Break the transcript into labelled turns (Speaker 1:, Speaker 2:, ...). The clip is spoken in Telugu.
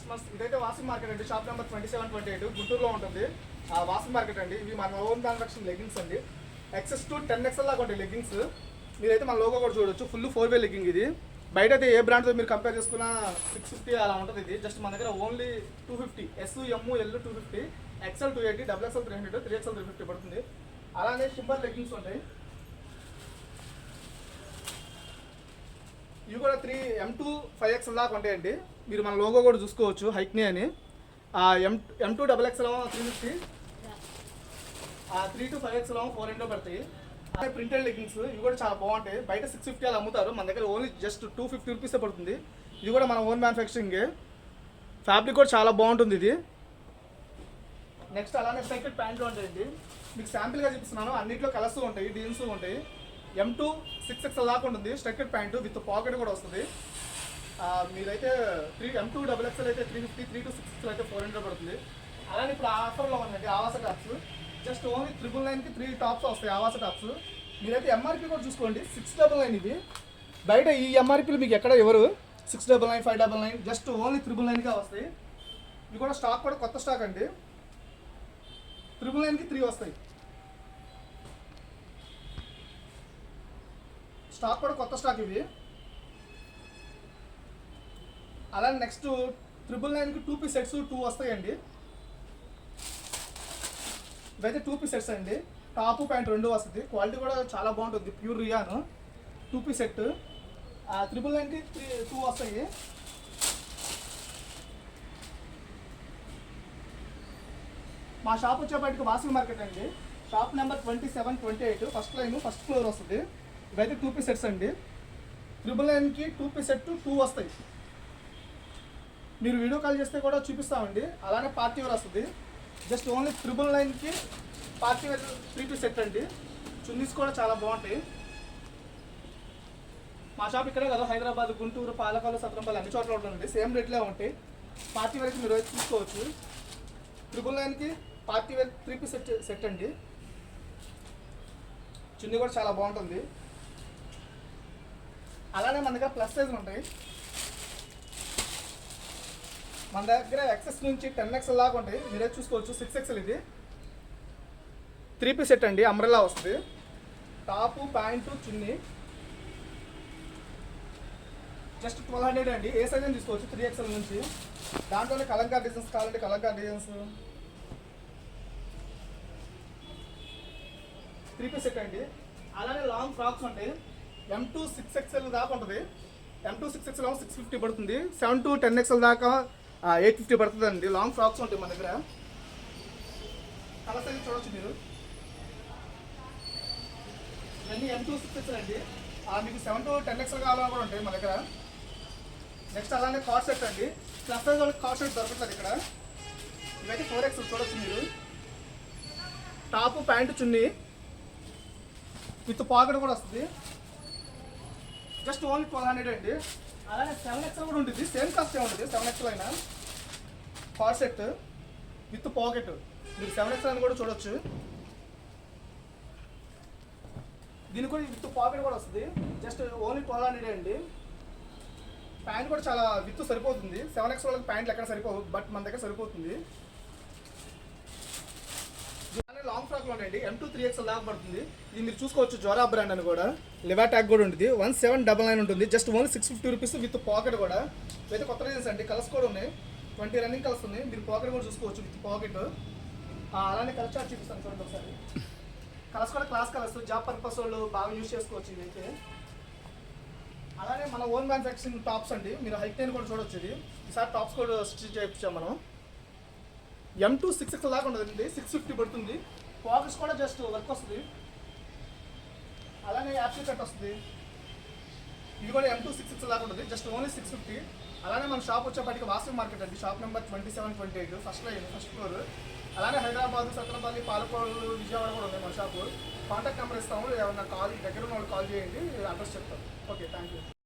Speaker 1: క్రిస్మస్. ఇదైతే వాసింగ్ మార్కెట్ అండి, షాప్ నెంబర్ 2728 గుంటూరులో ఉంటుంది. వాసింగ్ మార్కెట్ అండి. ఇవి మన ఓన్ మ్యానుఫ్యాక్చరింగ్ లెగ్గింగ్స్ అండి. XS to 10XL దాకా ఉంటాయి లెగ్గింగ్స్. మీరైతే మన లోగో కూడా చూడొచ్చు. ఫుల్ 4-way లెగ్గింగ్ ఇది. బయట అయితే ఏ బ్రాండ్తో మీరు కంపేర్ చేసుకున్న 650 అలా ఉంటుంది ఇది. జస్ట్ మన దగ్గర only 250, S, M, L 250, XL 280, XXL 300, 3XL 350 పడుతుంది. అలానే సింబల్ లెగ్గింగ్స్ ఉంటాయి. ఇవి కూడా M2 5XL దాకా ఉంటాయండి. మీరు మన లోగో కూడా చూసుకోవచ్చు, హైక్నీ అని. M2 XXL 350, 3 to 5XL 400 పడతాయి. అదే ప్రింటెడ్ లెగ్గింగ్స్, ఇవి కూడా చాలా బాగుంటాయి. బయట 650 అలా అమ్ముతారు, మన దగ్గర ఓన్లీ జస్ట్ 250 రూపీసే పడుతుంది. ఇది కూడా మన ఓన్ మ్యానుఫ్యాక్చరింగే. ఫ్యాబ్రిక్ కూడా చాలా బాగుంటుంది ఇది. నెక్స్ట్ అలానే స్ట్రైకెడ్ ప్యాంట్లు ఉంటాయండి. మీకు శాంపిల్గా చూపిస్తున్నాను. అన్నింటిలో కలర్స్ ఉంటాయి, డిజైన్స్ ఉంటాయి. M2 6XL దాకా ఉంటుంది స్ట్రైకెడ్ ప్యాంటు, విత్ పాకెట్ కూడా వస్తుంది. మీరైతే M2 XXL అయితే 350, 3 to 6XL అయితే 400 పడుతుంది. అలానే ఇప్పుడు ఆఫర్లో ఉందండి ఆవాస టాప్స్. జస్ట్ ఓన్లీ 999కి 3 టాప్స్ వస్తాయి ఆవాస టాప్స్. మీరైతే MRP కూడా చూసుకోండి, 699 ఇవి. బయట ఈ MRPలు మీకు ఎక్కడ ఎవరు 699, 599, జస్ట్ ఓన్లీ 999గా వస్తాయి. ఇవి కూడా స్టాక్ కూడా కొత్త స్టాక్ అండి. 999కి 3 వస్తాయి. స్టాక్ కూడా కొత్త స్టాక్ ఇవి. అలానే నెక్స్ట్ 999కి 2 పీస్ సెట్స్ 2 వస్తాయండి. ఇవైతే 2 పీస్ సెట్స్ అండి. టాపు ప్యాంట్ 2 వస్తుంది. క్వాలిటీ కూడా చాలా బాగుంటుంది, ప్యూర్ రియాన్ 2 పీస్ సెట్. 999కి 2 వస్తాయి. మా షాప్ వచ్చేప్పటికి వాసింగ్ మార్కెట్ అండి. Shop number 2728 first line first floor వస్తుంది. ఇవైతే 2 పీస్ సెట్స్ అండి. 999కి 2 పీస్ సెట్ 2 వస్తాయి. మీరు వీడియో కాల్ చేస్తే కూడా చూపిస్తామండి. అలానే పార్టీ వేర్ వస్తుంది. జస్ట్ ఓన్లీ 999కి పార్టీ వేర్ 3 పీస్ సెట్ అండి. చున్నీస్ కూడా చాలా బాగుంటాయి. మా షాప్ ఇక్కడే కదా, హైదరాబాద్, గుంటూరు, పాలకాలు, సత్రంపల్లి అన్ని చోట్ల ఉంటుంది. సేమ్ రేట్లే ఉంటాయి. పార్టీ వేర్కి మీరు అయితే చూసుకోవచ్చు. 999కి పార్టీ వేర్ 3 పీస్ సెట్ అండి. చున్నీ కూడా చాలా బాగుంటుంది. అలానే మన దగ్గర ప్లస్ సైజులు ఉంటాయి. మన దగ్గర XS నుంచి 10XL దాకా ఉంటాయి. మీరే చూసుకోవచ్చు. 6XL ఇది 3 పీస్ సెట్ అండి. అంబ్రెల్లా వస్తుంది. టాపు ప్యాంటు చున్నీ జస్ట్ 1200 అండి. ఏ సైజ్ అని తీసుకోవచ్చు 3XL నుంచి. దాంట్లోనే కలంకార్ డిజైన్స్ కావాలంటే కలంకార్ డిజైన్స్ 3 పీస్ సెట్ అండి. అలానే లాంగ్ ఫ్రాక్స్ ఉంటాయి. M2 6XL దాకా ఉంటుంది. M2 6XL 650 పడుతుంది. 7 to 10XL దాకా 850 పడుతుంది అండి. లాంగ్ ఫ్రాక్స్ ఉంటాయి మన దగ్గర. కలర్స్ అయితే చూడవచ్చు మీరు. ఇవన్నీ M2 6XL అండి. మీకు 7 to 10XL కావాలని కూడా ఉంటాయి మన దగ్గర. నెక్స్ట్ అలానే కార్ సెట్ అండి. ప్లస్ సైజ్ వాళ్ళకి కార్ సెట్ దొరుకుతుంది ఇక్కడ. ఇవైతే 4XL చూడవచ్చు మీరు. Top pant chunni with pocket కూడా వస్తుంది. జస్ట్ ఓన్లీ 1200 అండి. అలానే 7XL కూడా ఉంటుంది. సేమ్ కాస్ట్ ఉంటుంది 7XL అయినా. కార్ సెట్ విత్ పాకెట్ మీరు 7XL అని కూడా చూడొచ్చు. దీనికి కూడా విత్ పాకెట్ కూడా వస్తుంది. జస్ట్ ఓన్లీ 1200 అండి. ప్యాంట్ కూడా చాలా విత్ సరిపోతుంది. 7XL వాళ్ళకి ప్యాంట్లు ఎక్కడ సరిపోవు, బట్ మన దగ్గర సరిపోతుంది. లాంగ్ ఫ్రాక్లో ఉంటాయండి. M2 3XL దాకా పడుతుంది. ఇది మీరు చూసుకోవచ్చు. జోరా బ్రాండ్ అని కూడా లెవా ట్యాగ్ కూడా ఉంటుంది. 1799 ఉంటుంది. Just only 650 rupees with pocket కూడా. అయితే కొత్త డిజైన్స్ అండి. కలర్స్ కూడా ఉన్నాయి. 20 రన్నింగ్ కలర్స్ ఉన్నాయి. మీరు పాకెట్ కూడా చూసుకోవచ్చు విత్ పాకెట్. అలానే కలర్ చార్ట్ చూపిస్తాను చూడండి ఒకసారి. కలర్స్ కూడా క్లాస్ కలర్స్, జాబ్ పర్పస్ వాళ్ళు బాగా యూజ్ చేసుకోవచ్చు ఇదైతే. అలానే మన ఓన్ మ్యానుఫ్యాక్చరింగ్ టాప్స్ అండి. మీరు హైక్టైన్ కూడా చూడవచ్చు. ఇది ఈసారి టాప్స్ కూడా స్టిచ్ చేయించాం మనం. M2 6XL దాకా ఉండదండి. 650 పడుతుంది. పాకెట్స్ కూడా జస్ట్ వర్క్ వస్తుంది. అలానే యాప్సీ కట్ వస్తుంది. ఇది కూడా M2 6XL దాకా ఉంటుంది. Just only 650. అలానే మన షాప్ వచ్చేప్పటికి వాసింగ్ మార్కెట్ అండి. Shop number 2728 first line first floor. అలానే హైదరాబాద్, సత్రపల్లి, పాలకోడు, విజయవాడ కూడా ఉంది మన షాపు. కాంటాక్ట్ నెంబర్ ఇస్తాము. ఏమన్నా కాల్ దగ్గర ఉన్న వాళ్ళు కాల్ చేయండి, అడ్రస్ చెప్తాం. Okay, thank you.